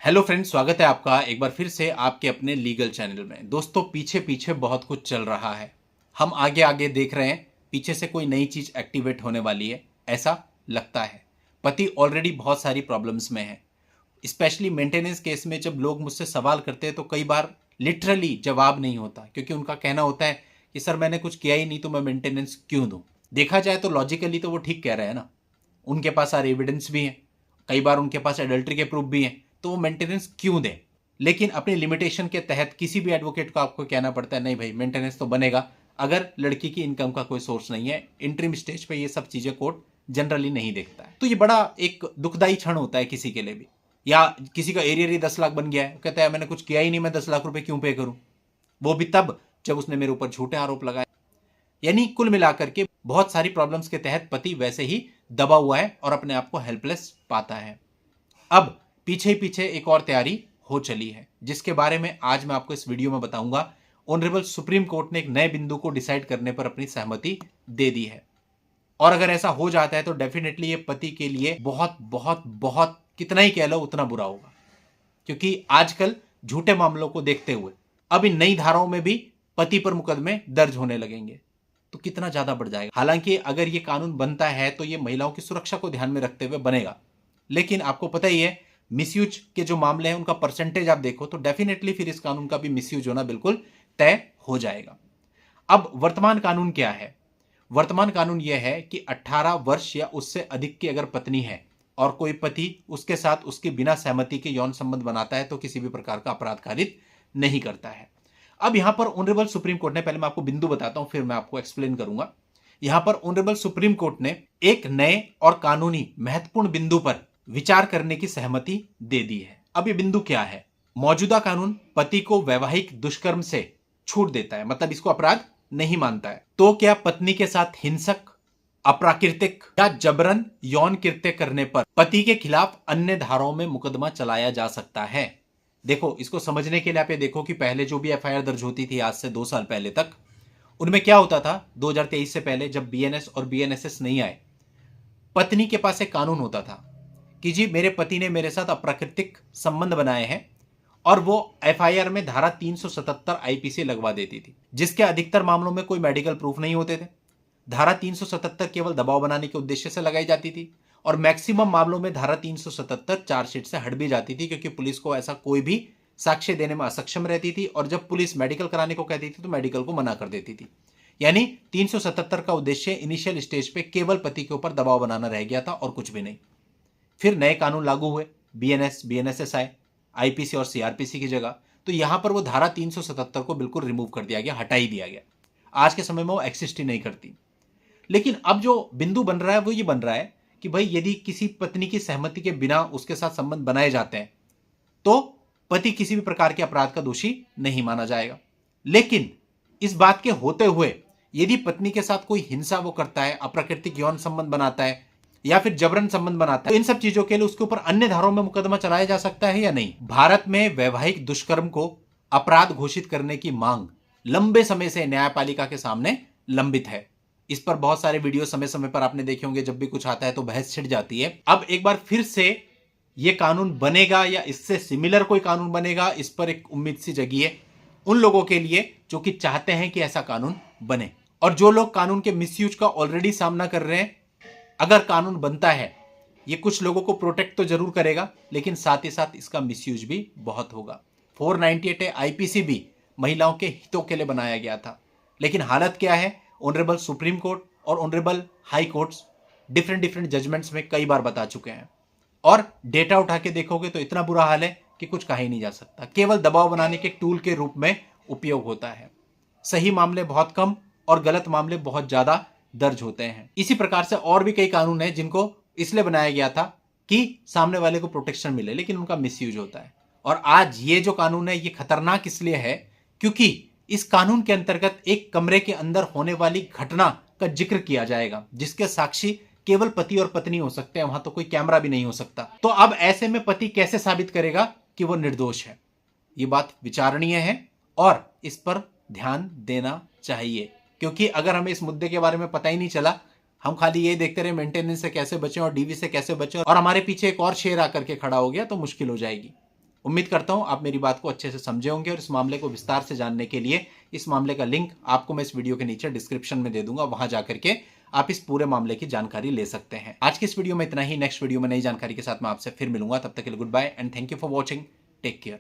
Hello friends, स्वागत है आपका एक बार फिर से आपके अपने लीगल चैनल में। दोस्तों, पीछे पीछे बहुत कुछ चल रहा है। हम आगे आगे देख रहे हैं, पीछे से कोई नई चीज एक्टिवेट होने वाली है, ऐसा लगता है। पति ऑलरेडी बहुत सारी प्रॉब्लम्स में है। स्पेशली मेंटेनेंस केस में जब लोग मुझसे सवाल करते हैं तो कई बार लिटरली जवाब नहीं होता, क्योंकि उनका कहना होता है कि सर मैंने कुछ किया ही नहीं तो मैं मेंटेनेंस क्यों दूं। देखा जाए तो लॉजिकली तो वो ठीक कह रहे हैं ना, उनके पास सारे एविडेंस भी हैं, कई बार उनके पास एडल्ट्री के प्रूफ भी हैं, तो वो मेंटेनेंस क्यों दें। लेकिन अपनी लिमिटेशन के तहत किसी भी एडवोकेट को आपको कहना पड़ता है नहीं भाई मेंटेनेंस तो बनेगा, अगर लड़की की इनकम का कोई सोर्स नहीं है। इंटरिम स्टेज पे ये सब चीजें कोर्ट जनरली नहीं देखता है, तो ये बड़ा एक दुखदायी क्षण होता है किसी के लिए भी। या किसी का एरियर ही 10 लाख बन गया है, कहता है मैंने कुछ किया ही नहीं, मैं 10 लाख रुपए क्यों पे करूं, वो भी तब जब उसने मेरे ऊपर झूठे आरोप लगाए। यानी कुल मिलाकर के बहुत सारी प्रॉब्लम्स के तहत पति वैसे ही दबा हुआ है और अपने आप को हेल्पलेस पाता है। अब पीछे ही पीछे एक और तैयारी हो चली है, जिसके बारे में आज मैं आपको इस वीडियो में बताऊंगा। ऑनरेबल सुप्रीम कोर्ट ने एक नए बिंदु को डिसाइड करने पर अपनी सहमति दे दी है, और अगर ऐसा हो जाता है तो डेफिनेटली ये पति के लिए बहुत बहुत बहुत, कितना ही कह लो उतना बुरा होगा। क्योंकि आजकल झूठे मामलों को देखते हुए अब इन नई धाराओं में भी पति पर मुकदमे दर्ज होने लगेंगे, तो कितना ज्यादा बढ़ जाएगा। हालांकि अगर ये कानून बनता है तो ये महिलाओं की सुरक्षा को ध्यान में रखते हुए बनेगा, लेकिन आपको पता ही है मिसयूज के जो मामले हैं उनका परसेंटेज आप देखो तो डेफिनेटली फिर इस कानून का भी मिसयूज होना बिल्कुल तय हो जाएगा। अब वर्तमान कानून क्या है? वर्तमान कानून यह है कि 18 वर्ष या उससे अधिक की अगर पत्नी है और कोई पति उसके साथ उसके बिना सहमति के यौन संबंध बनाता है तो किसी भी प्रकार का अपराध कारित नहीं करता है। अब यहां पर ऑनरेबल सुप्रीम कोर्ट ने, पहले मैं आपको बिंदु बताता हूं फिर मैं आपको एक्सप्लेन करूंगा। यहां पर ऑनरेबल सुप्रीम कोर्ट ने एक नए और कानूनी महत्वपूर्ण बिंदु पर विचार करने की सहमति दे दी है। अब ये बिंदु क्या है? मौजूदा कानून पति को वैवाहिक दुष्कर्म से छूट देता है, मतलब इसको अपराध नहीं मानता है। तो क्या पत्नी के साथ हिंसक, अप्राकृतिक या जबरन यौन कृत्य करने पर पति के खिलाफ अन्य धाराओं में मुकदमा चलाया जा सकता है? देखो, इसको समझने के लिए आप ये देखो कि पहले जो भी एफआईआर दर्ज होती थी आज से 2 साल पहले तक, उनमें क्या होता था? 2023 से पहले जब बीएनएस और बीएनएसएस नहीं आए, पत्नी के पास एक कानून होता था कि जी मेरे पति ने मेरे साथ अप्राकृतिक संबंध बनाए हैं, और वो एफआईआर में धारा 377 आईपीसी लगवा देती थी, जिसके अधिकतर मामलों में कोई मेडिकल प्रूफ नहीं होते थे। धारा 377 केवल दबाव बनाने के उद्देश्य से लगाई जाती थी, और मैक्सिमम मामलों में धारा 377 चार्जशीट से हट भी जाती थी, क्योंकि पुलिस को ऐसा कोई भी साक्ष्य देने में असक्षम रहती थी, और जब पुलिस मेडिकल कराने को कहती थी तो मेडिकल को मना कर देती थी। यानी 377 का उद्देश्य इनिशियल स्टेज पे केवल पति के ऊपर दबाव बनाना रह गया था और कुछ भी नहीं। फिर नए कानून लागू हुए, बीएनएस बीएनएसएस आए, आईपीसी और सीआरपीसी की जगह, तो यहां पर वो धारा 377 को बिल्कुल रिमूव कर दिया गया, हटा ही दिया गया। आज के समय में वो एक्सिस्ट ही नहीं करती। लेकिन अब जो बिंदु बन रहा है वो ये बन रहा है कि भाई यदि किसी पत्नी की सहमति के बिना उसके साथ संबंध बनाए जाते हैं तो पति किसी भी प्रकार के अपराध का दोषी नहीं माना जाएगा। लेकिन इस बात के होते हुए यदि पत्नी के साथ कोई हिंसा वो करता है, अप्राकृतिक यौन संबंध बनाता है या फिर जबरन संबंध बनाता है, तो इन सब चीजों के लिए उसके ऊपर अन्य धाराओं में मुकदमा चलाया जा सकता है या नहीं। भारत में वैवाहिक दुष्कर्म को अपराध घोषित करने की मांग लंबे समय से न्यायपालिका के सामने लंबित है। इस पर बहुत सारे वीडियो समय समय पर आपने देखे होंगे, जब भी कुछ आता है तो बहस छिड़ जाती है। अब एक बार फिर से यह कानून बनेगा या इससे सिमिलर कोई कानून बनेगा, इस पर एक उम्मीद सी जगी है उन लोगों के लिए जो कि चाहते हैं कि ऐसा कानून बने। और जो लोग कानून के मिसयूज का ऑलरेडी सामना कर रहे हैं, अगर कानून बनता है ये कुछ लोगों को प्रोटेक्ट तो जरूर करेगा, लेकिन साथ ही साथ इसका मिसयूज भी बहुत होगा। 498 आईपीसी भी महिलाओं के हितों के लिए बनाया गया था, लेकिन हालत क्या है? ऑनरेबल सुप्रीम कोर्ट और honourable high courts different judgements में कई बार बता चुके हैं, और डेटा उठा के देखोगे तो इतना बुरा हाल है कि कुछ कहा ही नहीं जा सकता। केवल दबाव बनाने के टूल के रूप में उपयोग होता है। सही मामले बहुत कम और गलत मामले बहुत ज्यादा दर्ज होते हैं। इसी प्रकार से और भी कई कानून हैं जिनको इसलिए बनाया गया था कि सामने वाले को प्रोटेक्शन मिले, लेकिन उनका मिसयूज होता है। और आज ये जो कानून है ये खतरनाक इसलिए है क्योंकि इस कानून के अंतर्गत एक कमरे के अंदर होने वाली घटना का जिक्र किया जाएगा, जिसके साक्षी केवल पति और पत्नी हो सकते हैं, वहां तो कोई कैमरा भी नहीं हो सकता। तो अब ऐसे में पति कैसे साबित करेगा कि वो निर्दोष है? ये बात विचारणीय है और इस पर ध्यान देना चाहिए, क्योंकि अगर हमें इस मुद्दे के बारे में पता ही नहीं चला, हम खाली ये देखते रहे मेंटेनेंस से कैसे बचें और डीवी से कैसे बचें, और हमारे पीछे एक और शेर आकर के खड़ा हो गया, तो मुश्किल हो जाएगी। उम्मीद करता हूं आप मेरी बात को अच्छे से समझे होंगे और इस मामले को विस्तार से जानने के लिए इस मामले का लिंक आपको मैं इस वीडियो के नीचे डिस्क्रिप्शन में दे दूंगा, वहां जाकर के आप इस पूरे मामले की जानकारी ले सकते हैं। आज की इस वीडियो में इतना ही। नेक्स्ट वीडियो में नई जानकारी के साथ मैं आपसे फिर मिलूंगा। तब तक के लिए good bye and thank you for watching. Take care.